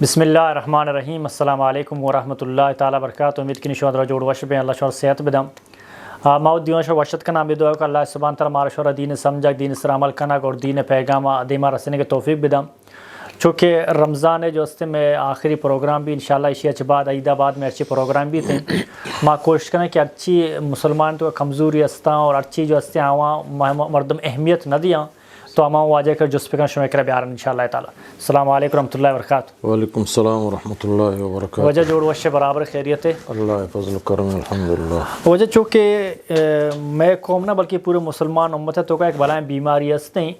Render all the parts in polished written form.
بسم اللہ الرحمن الرحیم السلام علیکم ورحمۃ اللہ تعالیٰ وبرکاتہ. امید کی نشود رجوڑ وش بے اللہ شور صحت بدم ماؤد دیون شو وشت کا نام دعا کہ اللہ سبحانہ تعالیٰ مارا شور دین سمجھا دین سر عمل کرنا اور دین پیغام دیما رسنے کے توفیق بدم. چونکہ رمضان ہے جو اس میں آخری پروگرام بھی انشاءاللہ اسی اچھے بعد عید آباد میں اچھے پروگرام بھی تھے. ماں کوشش کریں کہ اچھی مسلمان تو کمزوری ہستا اور اچھی جو ہستے آواں مردم اہمیت نہ دیا تو ہم واجہ کر جس پہ شمع کر بیان انشاءاللہ تعالیٰ. السلام علیکم ورحمۃ اللہ وبرکاتہ. وعلیکم السلام ورحمۃ اللہ وبرکاتہ. وجہ جوڑ وش برابر خیریت ہے اللہ فضل کرم الحمدللہ. وجہ چونکہ میں قوم نہ بلکہ پورے مسلمان امت ہے تو کا ایک بلائیں بیماری ہستے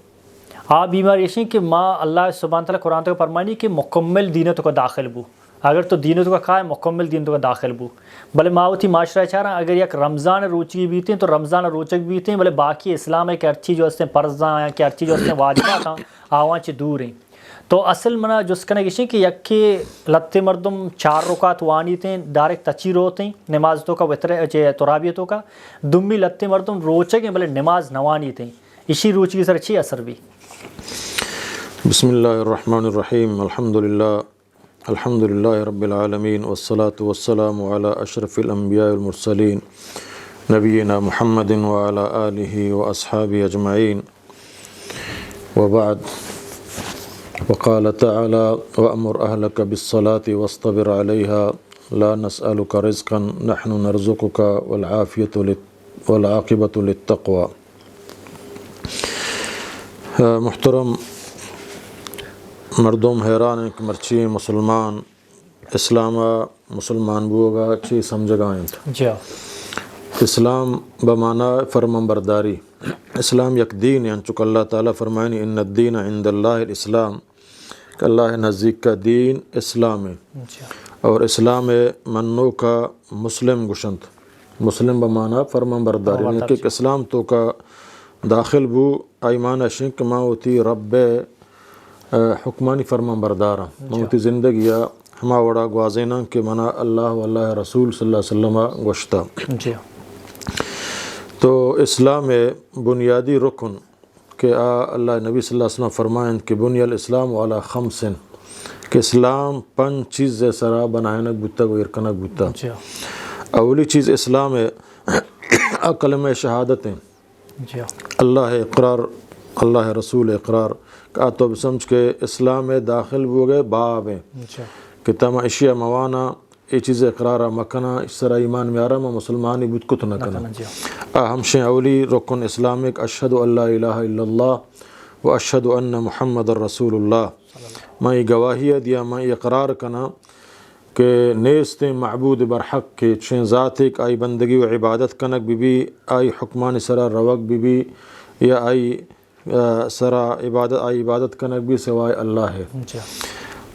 آپ بیماری ایسی کہ ماں اللہ سبحانہ تعالیٰ قرآن تو فرمانی کہ مکمل دین تو کا داخل بو اگر تو دین تو کا کھائے مکمل دین تو کا داخل بو بھلے ماوتی معاشرہ چاہ رہا اگر یک رمضان روچی بیتے ہیں تو رمضان روچک بیتے ہیں بھلے باقی اسلام ہے کہ ارچی جو اس نے پرزاں ہیں کہ ارچی جو اس نے واجبات ہیں آواں چے دور ہیں. تو اصل منا جس کنے کسی کہ یک کے لتے مردم 4 رکعت وانی تھیں ڈائریکٹ تچی روتے ہیں نماز تو کا وطر ترابیتوں کا دمی لتے مردم روچک ہیں بھلے نماز نوانی تھیں اسی روچ کی سر اچھی اثر بھی. بسم اللہ الرحمن الرحیم الحمد للہ رب العالمین والصلاة والسلام علی اشرف الانبیاء والمرسلین نبینا محمد وعلی آلہ واصحابہ اجمعین وبعد. وقال تعالی وأمر أهلك بالصلاة واصطبر عليها لا نسألك رزقا نحن نرزقك والعاقبة للتقوى. محترم مردم حیران ہیں کہ مرچی مسلمان اسلامہ مسلمان بوگا چی سمجھ گائیں جی اسلام بمعنی فرمان برداری. اسلام یک دین ہے چونکہ اللہ تعالیٰ فرمائنی ان الدین عند اللہ الاسلام کہ اللہ نزدیک کا دین اسلام ہے اور اسلام منو کا مسلم گشنت مسلم بمعنی فرمان برداری یعنی کہ اسلام تو کا داخل بو ایمان شنک ما ہوتی رب حکمانی فرمان بردارا موتی زندگی ہما وڑا گوازینا کہ منا اللہ و اللہ رسول صلی اللہ علیہ وسلم گوشتا. تو اسلام بنیادی رکن کہ اللہ نبی صلی اللہ علیہ وسلم فرمائیں کہ بنی الاسلام علی 5 کہ اسلام 5 چیز سرا بنائنک بوتا و ارکنک بوتا. اولی چیز اسلام کلمہ شہادت ہیں اللہ اقرار اللہ رسول اقرار کا تو سمجھ کے اسلام داخل ہو گئے باب ہیں کہ تم اشیاء موانا یہ چیز اقرارہ مکنا اس طرح ایمان میں آرہا میں مسلمانی بود کت نہ کنا. ہمشیں اولی رکن اسلامک اشہد اللہ الہ الا اللہ و اشہد ان محمد الرسول اللہ. میں یہ گواہی دیا میں اقرار کنا کہ نیست معبود برحق کے چھیں ذات ایک آئی بندگی و عبادت کنک بھی آئی حکمان سرا روک بھی یا آئی سرا عبادت کنک بھی سوائے اللہ ہے.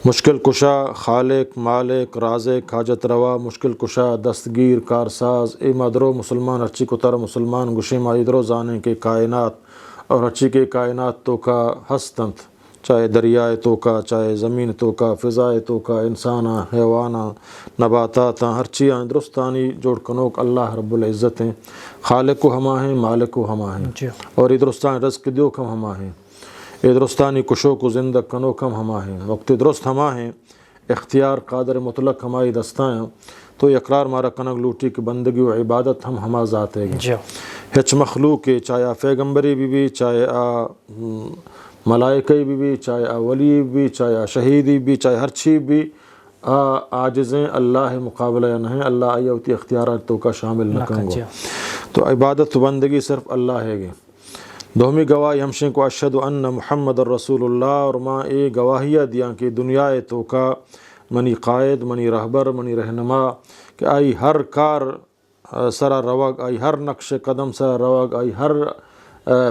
مشکل کشا خالق مالک رازق حاجت روا مشکل کشا دستگیر کارساز اے مدرو مسلمان اچھی کو تر مسلمان گشے مادرو زانے کے کائنات اور اچھی کے کائنات تو کا ہستنت چاہے دریائے تو کا چاہے زمین تو کا فضائے تو کا انسانا حیوانا نباتاتا ہر چیزیں درستانی جوڑ کنوک اللہ رب العزت ہیں خالق کو ہما ہیں مالک کو ہما ہیں اور درستانی رزق دیو کم ہما ہیں درستانی کشو کو زندہ کنو کم ہما ہیں وقت درست ہما ہیں اختیار قادر مطلق ہماری دستائیں تو اقرار مارا کنگ لوٹی کی بندگی و عبادت ہم ہما ذات ہے ہچ مخلوق چاہے پیغمبری بھی چاہے ملائکہ بھی چاہے ولی بھی چاہے شہیدی بھی چاہے ہر چیز بھی عاجزیں اللہ مقابلہ یا نہیں اللہ آئیوتی اختیارات تو کا شامل نہ کنگو. تو عبادت و بندگی صرف اللہ ہے گے. دومی گواہی ہمشیں کو اشہد ان محمد الرسول اللہ اور ماں اے گواہیہ دیا کہ دنیا تو کا منی قائد منی رہبر منی رہنما کہ آئی ہر کار سرا روگ آئی ہر نقش قدم سرا روگ آئی ہر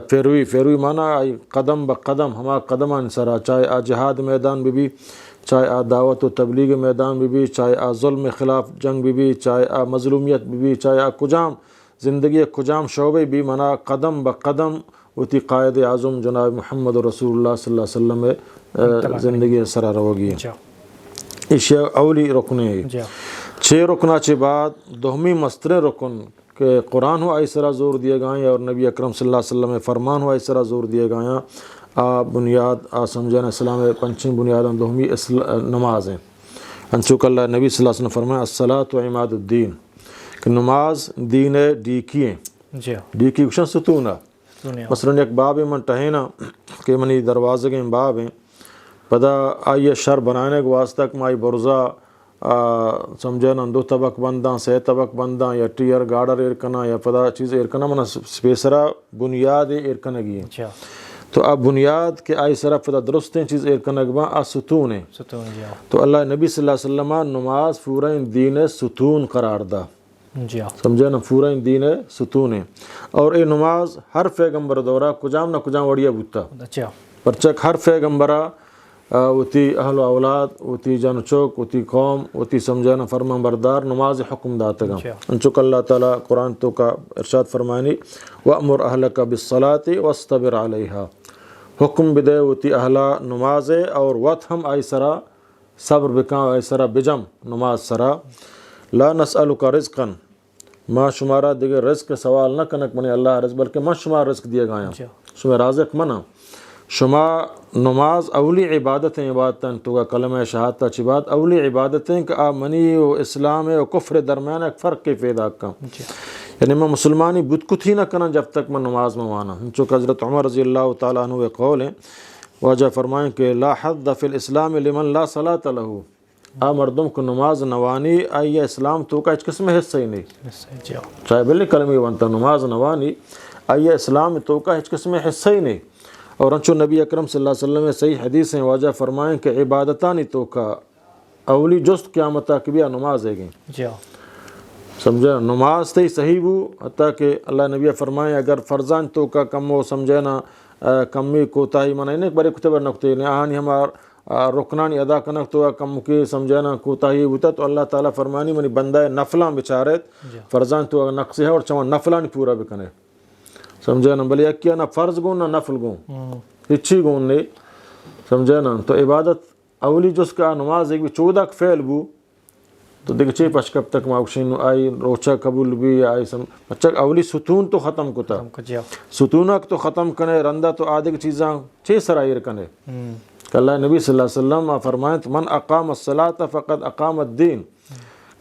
پیروی مانا آئی قدم بقدم ہما قدمان سرا چاہے آ جہاد میدان بھی چاہے آ دعوت و تبلیغ میدان بھی چاہے آ ظلم خلاف جنگ بھی چاہے آ مظلومیت بھی چاہے آ کجام زندگی کجام شعبے بھی منا قدم بقدم وتی قائد اعظم جناب محمد رسول اللہ صلی اللہ علیہ وسلم زندگی سرا روگی اشیاء اولی رکنے ہیں. 6 رکنہ چے بعد دومی مستر رکن کہ قرآن ہو آئی سرا زور دیے گائیں اور نبی اکرم صلی اللہ علیہ وسلم فرمان ہو آئی سرا زور دیے گائیں آ بنیاد آ سمجھنا اسلام پنچیں بنیادوں دومی نماز ہیں انچوک اللہ نبی صلی اللہ علیہ وسلم فرمایا الصلاۃ و عماد الدین کہ نماز دین ڈیکی ہیں جی ڈیکی کشن ستون مثلا ایک باب من ٹہینا کہ منی دروازے کے باب ہیں پدا آئیے شر بنانے کے واسطہ کہ مائی برزہ سمجھنا 2 طبق بنداں 3 طبق بنداں یا ٹیئر گارڈر ایرکنا یا پدا چیز ایرکنا منا سپیسرا بنیاد ایرکنگی ہیں تو اب بنیاد کہ آئی سرا پدا درست ہیں چیز ایرکنگباں آ ستون ہیں تو اللہ نبی صلی اللہ علیہ وسلم نماز پورا دین ستون قرار دا سمجھے نا پورا دین ستون ہے اور اے نماز ہر پیغمبر دورہ کجام نہ کجام وڑیا بوتا پرچک ہر پیغمبرہ وتی اہل و اولاد وتی جان چوک وتی قوم وتی سمجھانا فرمان بردار نماز حکم داتگا انچوک اللہ تعالیٰ قرآن تو کا ارشاد فرمانی وَأْمُرْ أَهْلَكَ بِالصَّلَاةِ وَاسْتَبِرْ عَلَيْهَا حکم بدے وتی اہلا نماز اور وت ہم آئی سرا صبر بکاں آئی سرا بجم نماز سرا لا نسألک رزقا ما شمارا دیگر رزق سوال نہ کنک منی اللہ رزق بلکہ ما شمار رزق دیا گایا شما رازق منا شما نماز اولی عبادتیں عبادتیں تو کا کلمہ شہادت چی بات اولی عبادتیں کہ آ منی و اسلام و کفر درمیان ایک فرق کے پیدا کا یعنی میں مسلمانی بدکت ہی نہ کنا جب تک میں نماز میں وانا چونکہ حضرت عمر رضی اللہ تعالیٰ عنہ قول ہیں واجہ فرمائیں کہ لا حد فی الاسلام لمن لا صلاۃ لہو آ مردم کو نماز نوانی آئی اسلام تو کا اس قسم حصہ ہی نہیں چاہے بلی کلمہ بنتا نماز نوانی آئی اسلام تو کا اس قسم حصہ ہی نہیں اور انچو نبی اکرم صلی اللہ علیہ وسلم صحیح حدیث ہیں واجہ فرمائیں کہ عبادتانی تو کا اولی جست قیامتہ کی بھی نماز ہے گئی سمجھے نماز تی صحیح بو حتیٰ کہ اللہ نبی فرمائیں اگر فرزان تو کا کم ہو سمجھے نا کمی کوتاہی منع نہیں بڑے کتبر نقطے نے آہانی ہمار رکنانی ادا کنک تو کم کی سمجھے نا کوتاہی ہوتا تو اللہ تعالیٰ فرمانی منی بندہ نفلان بچارت فرزان تو نقص ہے اور چوان نفلان پورا بکنے سمجھے نا بلی کیا نہ فرض گون نہ نفل گون ہچی گون نہیں سمجھے نا تو عبادت اولی جس کا نماز ایک بھی 14 فعل بو تو دیکھ چی پچ کب تک ماوشین آئی روچہ قبول بھی آئی پچک اولی ستون تو ختم کتا ستونک تو ختم کنے رندہ تو آدھے چیزاں چھ سرائر کنے کہ اللہ نبی صلی اللہ علیہ وسلم فرمائیں من اقام الصلاة فقد اقام الدین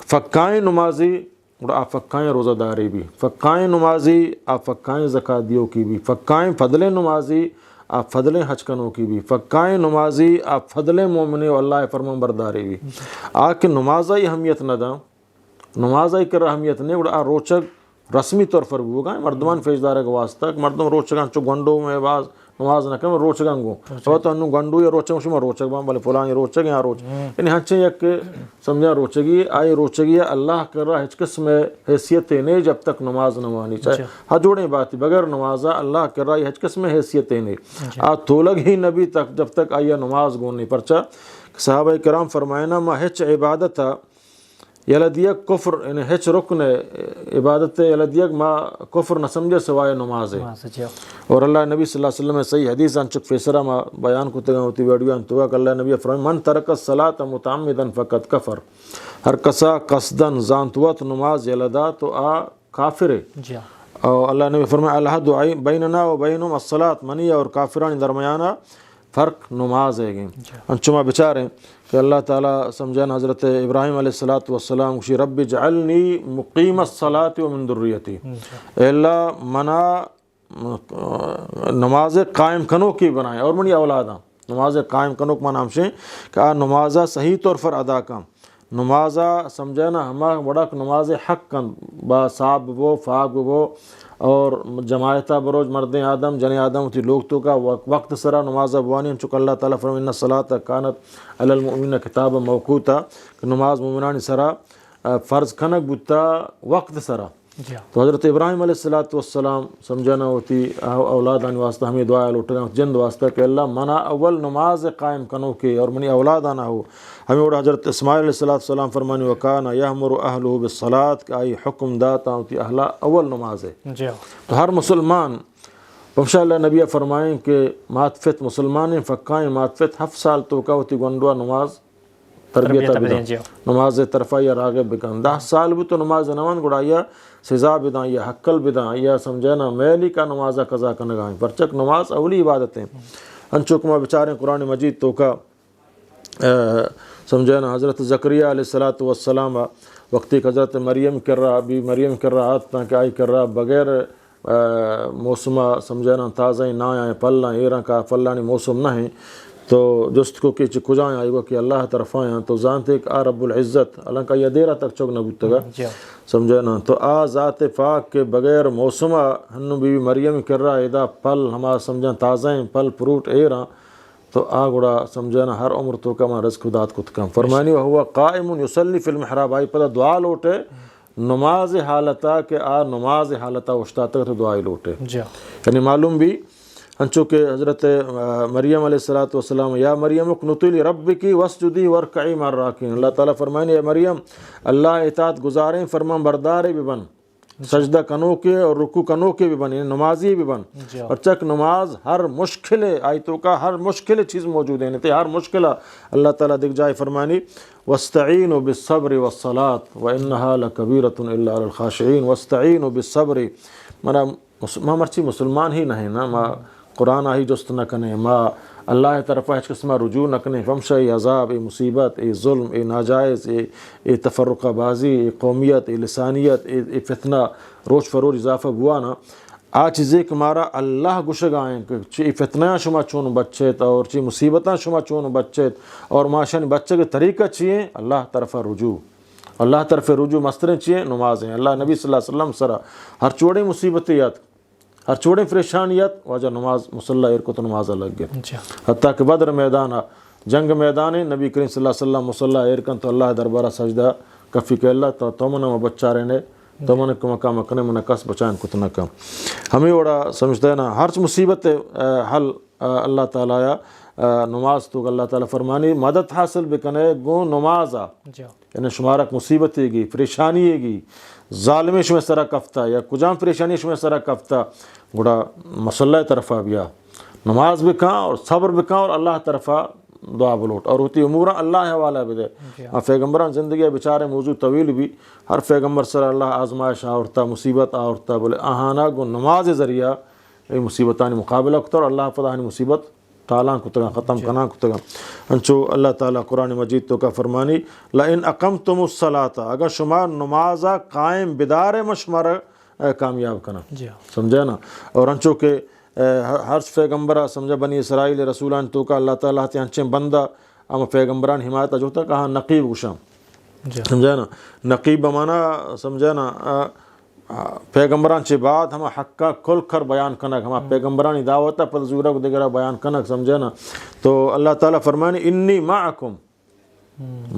فقائیں نمازی اور آپ فقائیں روزہ داری بھی فقائیں نمازی آپ فقائیں زکاة دیو کی بھی فقائیں فضل نمازی آپ فضل حج کنوں کی بھی فقائیں نمازی آپ فضل مومن و اللہ فرمان برداری بھی آکے نمازائی اہمیت نہ دا نمازائی کر اہمیت نہیں اور روچک رسمی طور پر بھی ہوگا مردمان فیجدار کا واسطہ مردم روچکان چو گنڈوں میں باز نماز نہ کریں روچگاں گو اور تو انہوں گنڈو یا روچگاں شما روچگ بام بلے فلانی روچگ یا روچگ یعنی ہنچے یک سمجھا روچگی آئی روچگی اللہ کر رہا ہچ قسم حیثیتیں نہیں جب تک نماز نوانی چاہے ہاں جوڑیں باتی بغیر نمازہ اللہ کر رہا ہچ قسم حیثیتیں نہیں تو لگ ہی نبی تک جب تک آئی نماز گون نہیں پرچا صحابہ کرام فرمائنا ما ہچ عبادت یلدیک کفر یعنی ہچ رکن عبادت یلدیک ما کفر نہ سمجھے سوائے نماز ہے اور اللہ نبی صلی اللہ علیہ وسلم صحیح حدیث انچک فیسرہ ما بیان کو تگا ہوتی ویڈیو انتوا کہ اللہ نبی فرمائے من ترک الصلاة متعمدا فقط کفر ہر کسا قصدن زانتوت نماز یلدا تو کافر ہے اور اللہ نبی فرمائے الحد بیننا و بینم الصلاة منی اور کافران درمیانہ فرق نماز ہے گئیں انچما بچاریں کہ اللہ تعالیٰ سمجھانا حضرت ابراہیم علیہ السلام کشی رب جعلنی مقیم الصلاة ومن ذریتی اے اللہ منا نماز قائم کنوں کی بنائیں اور منی اولاداں نماز قائم کنوں کا نام سے کہ نمازہ صحیح طور پر ادا کام نمازہ سمجھانا ہمارا بڑا نماز حق کن با صاحب وہ فاق وہ اور جماعتہ بروج مرد آدم جن آدم تھی لوگ تو کا وقت سرا نماز بوانی چونکہ اللہ تعالیٰ فرمائے ان الصلاۃ کانت علی المؤمنین کتاب موقوتا کہ نماز مومنان سرا فرض کنک بتا وقت سرا تو حضرت ابراہیم علیہ السلام سمجھانا ہوتی اولاد آنے واسطہ ہمیں دعا لوٹنا جند واسطہ کہ اللہ منا اول نماز قائم کنوں کے اور منی اولاد آنا ہو ہمیں اور حضرت اسماعیل علیہ السلام فرمانی وکانا یامر اہلہ بالصلاۃ کہ آئی حکم داتا ہوتی اہلا اول نماز ہے تو ہر مسلمان انشاءاللہ نبی فرمائیں کہ ماتفت مسلمان فقائیں ماتفت 7 سال تو کا ہوتی گنڈوا نماز تربیتہ بدن نماز طرفہ یا راغب بکن 10 سال بھی تو نماز نوان گڑایا سزا بداں یا حقل بداں یا سمجھانا میلی کا نمازہ قضا کنگائیں پرچک نماز اولی عبادتیں انچوکما بیچارے قرآن مجید تو کا سمجھے نا حضرت زکریا علیہ الصلاۃ والسلام وقتی حضرت مریم کر رہا ابھی مریم کر رہا تا کہ آئی کر رہا بغیر موسمہ سمجھے نا تازہ نہ آئیں پلنا ایرا کا فلانی موسم نہ ہیں تو جست کو کہ کجائیں آئی گو کہ اللہ طرف آئیں تو جانتے کہ آ رب العزت اللہ کا یہ دیرہ تک چوک نہ بودتگا سمجھے نا تو آ ذات پاک کے بغیر موسمہ ہنو بی مریم کر رہا ادا پل ہما سمجھیں تازہ پل فروٹ ایرا تو آ گڑا سمجھے نا ہر عمر تو کم رزق خدات کت کم فرمانی ہوا قائم یصلی فی المحراب آئی پتہ دعا لوٹے نماز حالتا کہ آ نماز حالتا وشتا تک تو دعائی لوٹے یعنی معلوم بھی ہنچو کہ حضرت مریم علیہ الصلاۃ والسلام یا مریم اقنتی لربکی واسجدی وارکعی مع الراکعین اللہ تعالیٰ فرمائیں اے مریم اللہ اطاعت گزاریں فرمان بردارے بھی بن سجدہ کنو کے اور رکوع کنو کے بھی بن یعنی نمازی بھی بن اور چک نماز ہر مشکل آیتوں کا ہر مشکل چیز موجود ہے یعنی ہر مشکل اللہ تعالیٰ دکھ جائے فرمانی واستعینوا بالصبر والصلاۃ وانہا لکبیرۃ الا علی الخاشعین واستعینوا بالصبر ما مرچی مسلمان ہی نہیں نا ما قرآن آہی جست نہ کنے ما اللہ طرف ہچ قسمہ رجوع نہ کنے فمشا ای عذاب ای مصیبت ای ظلم ای ناجائز ای تفرقہ بازی ای قومیت ای لسانیت ای فتنہ روز فروز اضافہ بوا نا آ چیزیں کہ مارا اللہ گشگائیں کہ چی فتنہ شما چون بچیت اور چی مصیبتاں شما چون بچیت اور ماشاء بچے کے طریقہ چیئیں اللہ طرف رجوع اللہ طرف رجوع مستریں چیئیں نمازیں اللہ نبی صلی اللہ علیہ وسلم سرا ہر چوڑے مصیبتیات ہر چوڑے پریشانیت واجہ نماز مسلح ارکو تو نماز لگ گیا حتیٰ کہ بدر میدان جنگ میدان نبی کریم صلی اللہ علیہ وسلم مسلح ارکن تو اللہ دربارہ سجدہ کفی کہ اللہ تو منہ بچہ رہنے تو منہ کو مقام اکنے منہ کس بچائن کتنا کم ہمیں وڑا سمجھتے ہیں نا ہر مصیبت حل اللہ تعالیٰ یا نماز تو اللہ تعالیٰ فرمانی مدد حاصل بکنے گو نمازا یعنی شمارک مصیبت گی پریشانی گی ظالمش میں سرا کفتہ یا کجام پریشانیش میں سرا کفتہ گڑا مسلح طرفہ بیا نماز بکاں اور صبر بکاں اور اللہ طرفہ دعا بلوٹ اور ہوتی امورہ اللہ حوالہ بھی دے پیغمبران زندگی بیچارے موضوع طویل بھی ہر پیغمبر سر اللہ آزمائش آورتا مصیبت آورتا بولے آہانا گو نماز ذریعہ یہ مصیبتانی مقابلہ کتا اور اللہ پتہ مصیبت تالاں کتگا ختم کناں کتگا انچو اللہ تعالیٰ قرآن مجید تو کا فرمانی لئن اقمتم الصلاۃ اگر شما نمازہ قائم بدار مشمار کامیاب کنا سمجھے نا اور انچو کہ ہر پیغمبرہ سمجھا بنی اسرائیل رسولان تو کا اللہ تعالیٰ تی انچیں بندہ اما پیغمبران حمایت اجوتا کہاں نقیب گشام سمجھے نا نقیب بمانا سمجھے نا پیغمبران چے بعد ہما حقا کل کر بیان کنک ہما پیغمبرانی دعوتا پر زورہ کو دیگرہ بیان کنک سمجھے نا تو اللہ تعالیٰ فرمانی انی معکم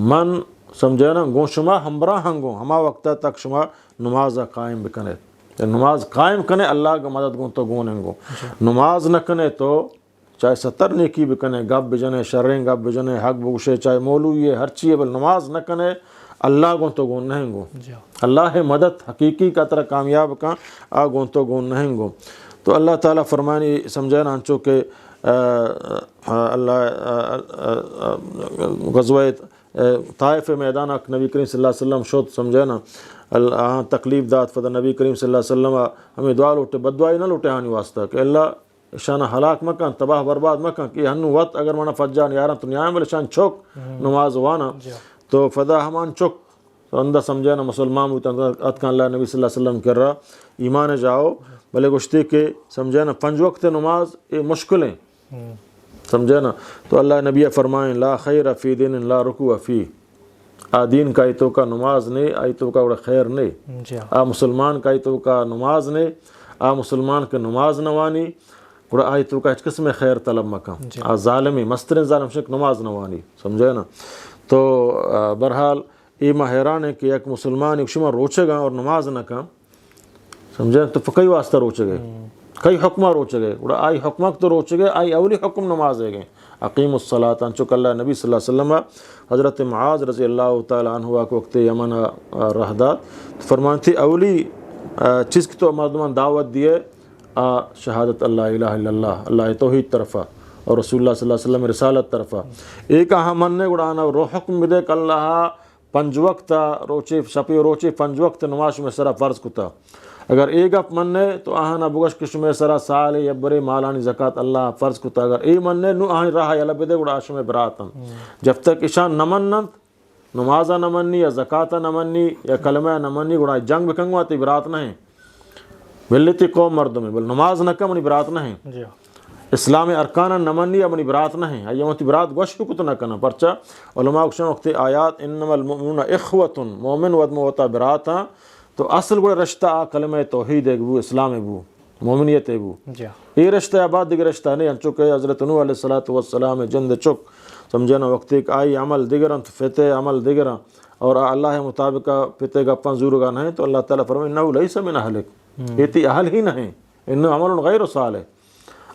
من سمجھے نا گو شما ہمراہ ہنگو ہما وقتا تک شما نماز قائم بکنے نماز قائم کنے اللہ کا مدد گون تو گون ہنگو نماز نہ کنے تو چاہے 70 نیکی بکنے گب بجنے شریں گب بجنے حق بگوشے چاہے مولوی ہر چیئے بل نماز نہ کنے اللہ گون تو گون نہیں گو اللہ مدد حقیقی کا طرح کامیاب کا آ گون تو گون نہیں گو تو اللہ تعالیٰ فرمانی سمجھے نا انچو کہ اللہ غزوہ طائف میدان نبی کریم صلی اللہ علیہ وسلم شد سمجھے نا اللہ تکلیف داد فضا نبی کریم صلی اللہ علیہ وسلم ہمیں دعا لوٹے بد دعائی نہ لوٹے ہانی واسطہ کہ اللہ شانہ ہلاک مکان تباہ برباد مکان کہ ہنو وقت اگر منہ فجان یاران تو نیائم والا شان چوک نماز وانا تو فضا ہمان چوک تو اندہ سمجھے نا مسلمان ہوتا اتکان اللہ نبی صلی اللہ علیہ وسلم کر رہا ایمان جاؤ بلے گشتی کہ سمجھے نا 5 وقت نماز یہ مشکلیں سمجھے نا تو اللہ نبی فرمائیں لا خیر فی دین لا رکوع فی دین کا ایتو کا نماز نہیں ایتو کا بڑا خیر نہیں مسلمان کا ایتو کا نماز نہیں مسلمان کے نماز نوانی بڑا ایتو کا قسم خیر طلب مکان ظالمی مستر ظالم شک نماز نوانی سمجھے نا تو برحال ایمہ حیران ہے کہ ایک مسلمان ایک شما روچے گا اور نماز نہ کام سمجھے تو کئی واسطہ روچے گئے کئی حکمہ روچے گئے بڑا آئی حکمہ تو روچے گئے آئی اولی حکم نماز ہے گئے اقیم الصلاۃ انچک اللہ نبی صلی اللہ علیہ وسلم حضرت معاذ رضی اللہ تعالیٰ عنہ کو وقت یمن رہدات فرمان تھی اولی چیز کی تو مردمان دعوت دیے شہادت اللہ الہ الا اللہ اللہ توحید طرفہ اور رسول اللہ صلی اللہ علیہ وسلم رسالت طرفہ ایک من نے گڑانا رو حکم بدے کہ اللہ 5 وقت روچے شپی روچے 5 وقت نماز میں سرا فرض کتا اگر ای گپ مننے تو آہانا بگش کشمے سرا سال یا برے مالانی زکات اللہ فرض کتا اگر ای مننے نو آہن راہ یا لبدے گوڑا آشم براتن جب تک اشان نمنند نمازہ نمنی یا زکاتہ نمنی یا کلمہ نمنی گوڑا جنگ بکنگوا تی برات نہیں ملتی قوم مردمی بل نماز نکم منی برات نہیں اسلام ارکان نمنی منی برات نہیں یہ منی برات گوش کت نہ کنا پرچا علماء اکشن وقت آیات انما المؤمنون اخوتن مومن ودم وطا براتا تو اصل گوڑا رشتہ کلمہ توحید ہے بو اسلام ہے بو مومنیت ہے بو یہ رشتہ آباد دیگر رشتہ نہیں انچو کہ حضرت نوح علیہ السلام جند چک سمجھنا وقت ایک آئی عمل دیگران فتح عمل دیگران اور اللہ مطابق فتح گپان زورگا نہیں تو اللہ تعالیٰ فرمائے انہو لیسا من اہلک یہ تی اہل ہی نہیں انہو عمل غیر صالح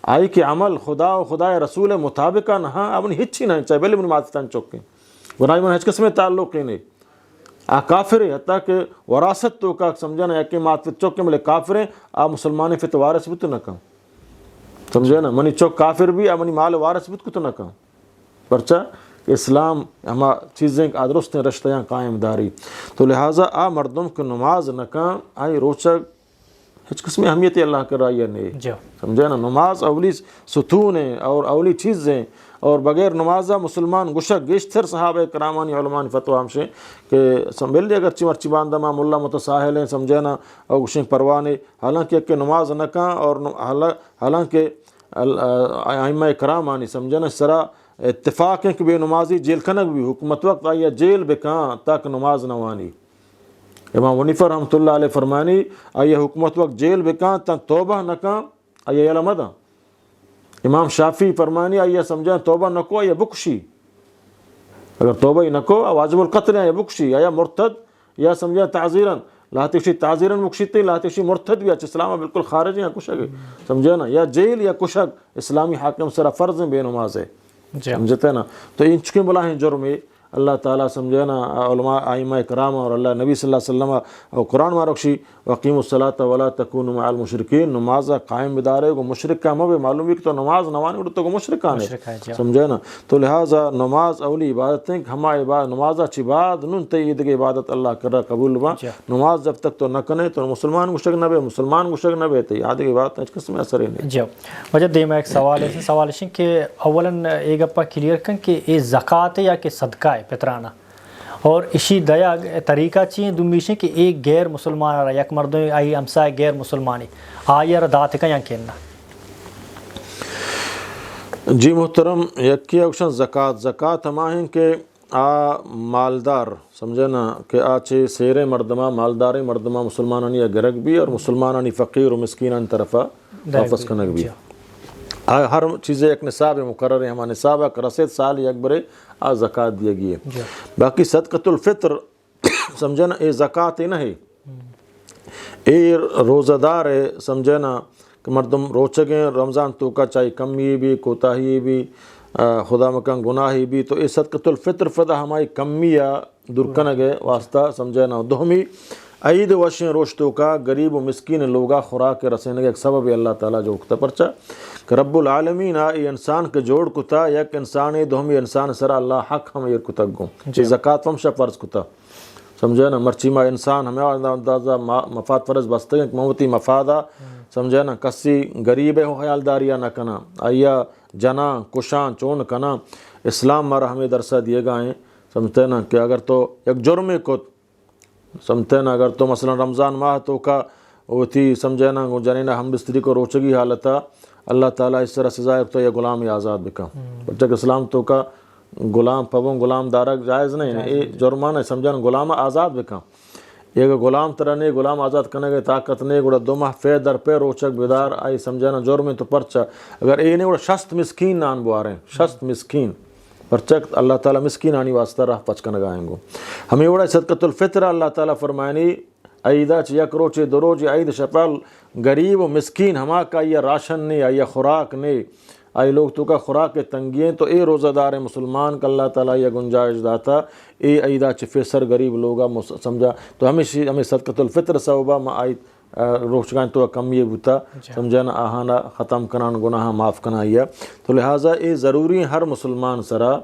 آئی کہ عمل خدا و خدا رسول مطابقہ نہا اپنی ہچی نہیں چاہے بلی من ماتتان چکیں گناہی من ہچ قسم تعلق ہی نہیں کافر ہے حتیٰ کہ وراثت تو کا سمجھنا ہے کہ ماتت چوک کے ملے کافر ہیں آپ مسلمانی فت وارث بھی تو نہ کم سمجھے نا منی چوک کافر بھی منی مال وارث بھی تو نہ کم پرچہ کہ اسلام ہما چیزیں درست ہیں رشتیاں قائم داری تو لہٰذا مردم کو نماز نہ کم آئی روچک ہچ قسم اہمیت اللہ کر رہا ہے نہیں سمجھے نا نماز اولی ستون ہے اور اولی چیزیں اور بغیر نمازہ مسلمان گشک گیشتر صحابہ کرامانی علمانی فتوہ ہمشیں کہ سنبھل لیا اگر چمرچی باندہ ماں ملا متساہل ہیں سمجھے نا اور گشنگ پروانے حالانکہ کہ نماز نہ کہاں اور حالانکہ ائمہ کرامانی سمجھے نا سرا اتفاق ہیں کہ بے نمازی جیل کنک بھی حکومت وقت آئیے جیل بے کہاں تاک نماز نوانی امام حنیفہ رحمۃ اللہ علیہ فرمانی آئیے حکومت وقت جیل بے کہاں تاک توبہ نہ کہاں آئیے علمدہ امام شافی فرمانی آئیے سمجھیں توبہ نکو آئیے بکشی اگر توبہ ہی نکو واجب القتل آئیے بکشی آیا مرتد یا سمجھیں تعزیراً لاہتشی تعزیراً بکشیتی لاہتشی مرتد بھی اچھا اسلام بالکل خارج ہیں کشک سمجھے نا یا جیل یا کشک اسلامی حاکم سرا فرض ہیں بے نماز ہے سمجھتے نا تو ان چکے بلا ہیں جرمی اللہ تعالیٰ سمجھے نا علماء ائمہ کرام اور اللہ نبی صلی اللہ علیہ وسلم اور قرآن مارکشی وقیم الصلاۃ ولا تکونوا مع المشرکین نماز قائم بدارے کو مشرک کا مبے معلوم بھی کہ تو نماز نوانی اڑ تو مشرکان ہے سمجھے نا تو لہٰذا نماز اولی عبادتیں ہما عبادت نماز اچھی بات نن عید کی عبادت اللہ کر قبول با نماز جب تک تو نہ کنے تو مسلمان مشرک نہ بے مسلمان مشرک نہ بے تو یاد کی بات ہے کس میں اثر نہیں جی وجہ دے میں ایک سوال ہے سوال ہے کہ اولاً ایک اپا کلیئر کن کہ یہ زکوٰۃ یا کہ صدقہ ہے پترانا اور اسی دیا طریقہ چیئیں دمیشیں کہ ایک غیر مسلمان آ رہا یک مردوں آئی امسائے غیر مسلمانی آیا ردات کا یا کہنا جی محترم یکی اکشن زکوٰۃ ہما ہیں کہ مالدار سمجھے نا کہ آچے سیرے مردمہ مالدار مردمہ مسلمانانی گرگ بھی اور مسلمانانی فقیر و مسکینان طرفہ واپس کنگ بھی ہر چیزیں ایک نصاب مقرر ہے ہمارا نصاب کا رسید سال یک برے زکوٰۃ دیا گئی ہے باقی صدقۃ الفطر سمجھے نا اے زکوٰۃ نہ ہے اے روزہ دار ہے سمجھے نا کہ مردم روچگیں رمضان تو کا چاہے کمی بھی کوتاہی بھی خدا مکان گناہی بھی تو اے صدقۃ الفطر فدا ہماری کمی یا درکنگ واسطہ سمجھے نا دومی عید وشیں روشتوں کا غریب و مسکین لوگا خوراک رسینے کا ایک سبب ہے اللہ تعالیٰ جو اکتا پرچا کہ رب العالمین ای انسان کے جوڑ کتا یک انسان دومی انسان سر اللہ حق ہم یہ کتا گوں زکوٰۃ ومشا فرض کتا سمجھے نا مرچیما انسان ہمیں اندازہ مفاد فرض بستے ہیں موتی مفادہ سمجھے نا کسی غریب ہو خیالداریہ نہ کنا آیا جنا کشان چون کنا اسلام مارا ہمیں درسہ دیے گئے سمجھتے نا کہ اگر تو یک جرم کت سمجھتے نا اگر تو مثلا رمضان ماہ تو کا وہ تھی سمجھے نا جنینا ہم بستری کو روچگی حالتا اللہ تعالیٰ اس طرح سزائے تو یہ غلام آزاد بکا بچہ اسلام تو کا غلام پبوں غلام دارک جائز نہیں ہے یہ جرمانہ ہے سمجھے نا غلام آزاد بکا یہ غلام طرح نہیں غلام آزاد کرنے کے طاقت نہیں گوڑا دو ماہ فے در پہ روچک بیدار آئی سمجھے نا جرم تو پرچا اگر یہ نہیں گوڑا شست مسکین نان بوارے ہیں شست مسکین پرچک اللہ تعالیٰ مسکین آنی واسطہ راہ پچکن گائیں گو ہمیں وڑا صدقۃ الفطر اللہ تعالیٰ فرمائنی عیدہ چی یک روچے دو روچے عید شپال غریب و مسکین ہما کا یہ راشن نہیں آئی خوراک نہیں آئی لوگ تو کا خوراک کے تنگییں تو اے روزہ دار مسلمان کا اللہ تعالیٰ یہ گنجائش داتا اے عیدہ چی فیسر غریب لوگا سمجھا تو ہمیں صدقۃ الفطر صوبہ ما آئی روشگان تو کم یہ بوتا سمجھا نا آہانا ختم کنان گناہ معاف کنا یہ تو لہٰذا اے ضروری ہر مسلمان سرا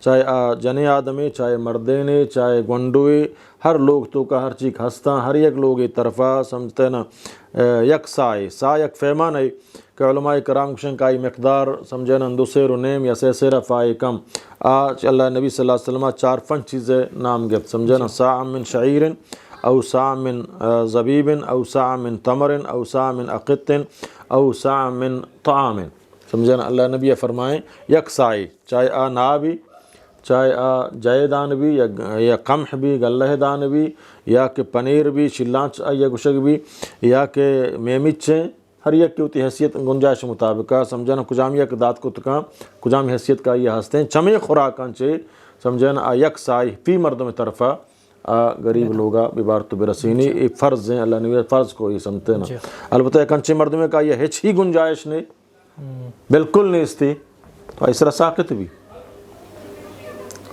چاہے جنے آدمی چاہے مردینے چاہے گنڈوئے ہر لوگ تو کا ہر چیز ہستا ہر یک لوگ طرفہ سمجھتے نا یک سا یک فیمان ہے کہ علماء کرام کشن کا مقدار سمجھے نا دو سیر و نیم یا سے سیرہ فائے کم آج اللہ نبی صلی اللہ علیہ وسلم 4-5 چیزیں نام گفت سمجھے نا ساع من شعیر او ساع من زبیب او ساع من تمر او ساع من اقط او ساع من طعام سمجھے نا اللہ نبی فرمائیں یک سائی چاہے نا بھی چاہے جائے دان بھی یا قمح بھی غلہ دان بھی یا کہ پنیر بھی شلانچ یا گشک بھی یا کہ میمچیں ہر یک کی ہوتی حیثیت گنجائش مطابق سمجھے نا کجام یک دات کو تکاں کجام حیثیت کا یہ ہستے ہیں چمے خوراکاں چے سمجھے نا یک سائی فی مردم طرفہ غریب لوگا بیبارت برسینی یہ فرض ہیں اللہ نے فرض کو یہ سمجھتے نا البتہ ایک انچے مردمے کا یہ ہچ ہی گنجائش نہیں بالکل نہیں اس تھی تو اس طرح ساقت بھی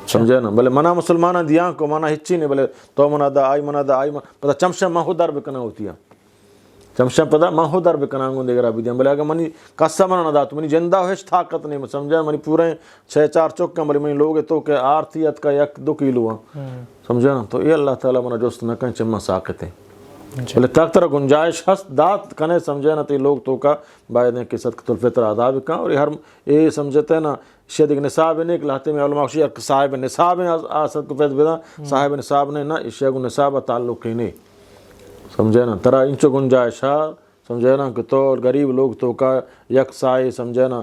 سمجھے نا بلے منا مسلمانہ دیاں کو منا ہچی نہیں بلے تو منا دا آئی پتہ چمشہ ماہو در بکنا ہوتی ہے چمشہ پتہ ماہو در بکنا گوں دیگر آبی دیاں بلے اگر منی قصہ منا نہ دا تو منی جندہ ہوش طاقت نہیں سمجھے منی پورے 6-4 چوکاں بلے منی لوگ تو کہ آرتیت کا 1-2 کیلو سمجھے نا تو یہ اللہ تعالیٰ منا جوست نہ کہیں چمہ ساقت ہیں بلے تاک طرح گنجائش ہست دات کنے سمجھے نا تو لوگ تو کا باید ہیں کہ صدقۃ الفطر آداب کا اور ہر یہ سمجھتے ہیں نا شاید ایک نصاب نہیں کہ لہتے میں علماء شیئر صاحب نصاب ہیں صدقۃ الفطر بیدا صاحب نصاب نے نا اس شیئر نصاب تعلق ہی نہیں سمجھے نا ترہ انچو گنجائش ہے سمجھے نا کہ تو غریب لوگ تو کا یک سائی سمجھے نا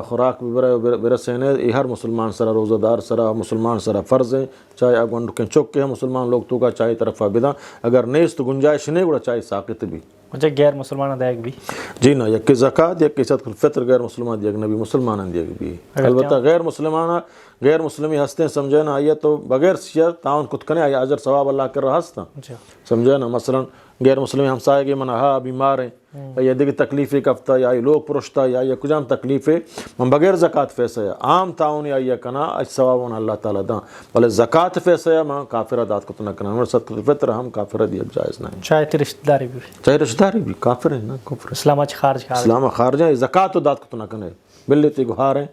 خوراک بھی برسینے یہ ہر مسلمان سرا روزہ دار سرا مسلمان سرا فرض ہیں چاہے اگوانڈو کے چوکے ہیں مسلمان لوگ تو کا چاہے طرفہ بیدا اگر نیست تو گنجائش نہیں گوڑا چاہے ساقت بھی مجھے غیر مسلمان دیکھ بھی جی نا یک زکاة یک صدقۃ الفطر غیر مسلمان دیکھ نبی مسلمان دیکھ بھی البتہ غیر مسلمی ہستے ہیں سمجھے نا آئیے تو بغیر سیاہ تعاون کت کنے آئیے عجر ثواب اللہ کر رہا ہستا سمجھے نا مثلا غیر مسلمی ہمسائے گے منہ ہاں بیمار ہیں یا دیکھ تکلیفیں کفتا یا لوگ پرشتا یا کجام تکلیفیں من بغیر زکاة فیسا یا عام تعاون یا کنا اج ثوابون اللہ تعالیٰ داں بلے زکاة فیسا یا من کافرہ دات کو نہ کنا صدقۃ الفطر ہم کافرہ دیت جائز نہیں چاہے رشتہ داری بھی چاہے رشتہ داری بھی کافر ہیں نا کفر اسلام خارج اسلام خارج ہیں زکاة دات کو نہ کنے بلی تی گہار ہیں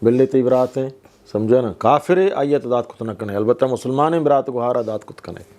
بلی تی برات ہیں سمجھے نا کافر آئیت دات کو نہ کنے البتہ مسلمان برات گہارہ دات کو کنے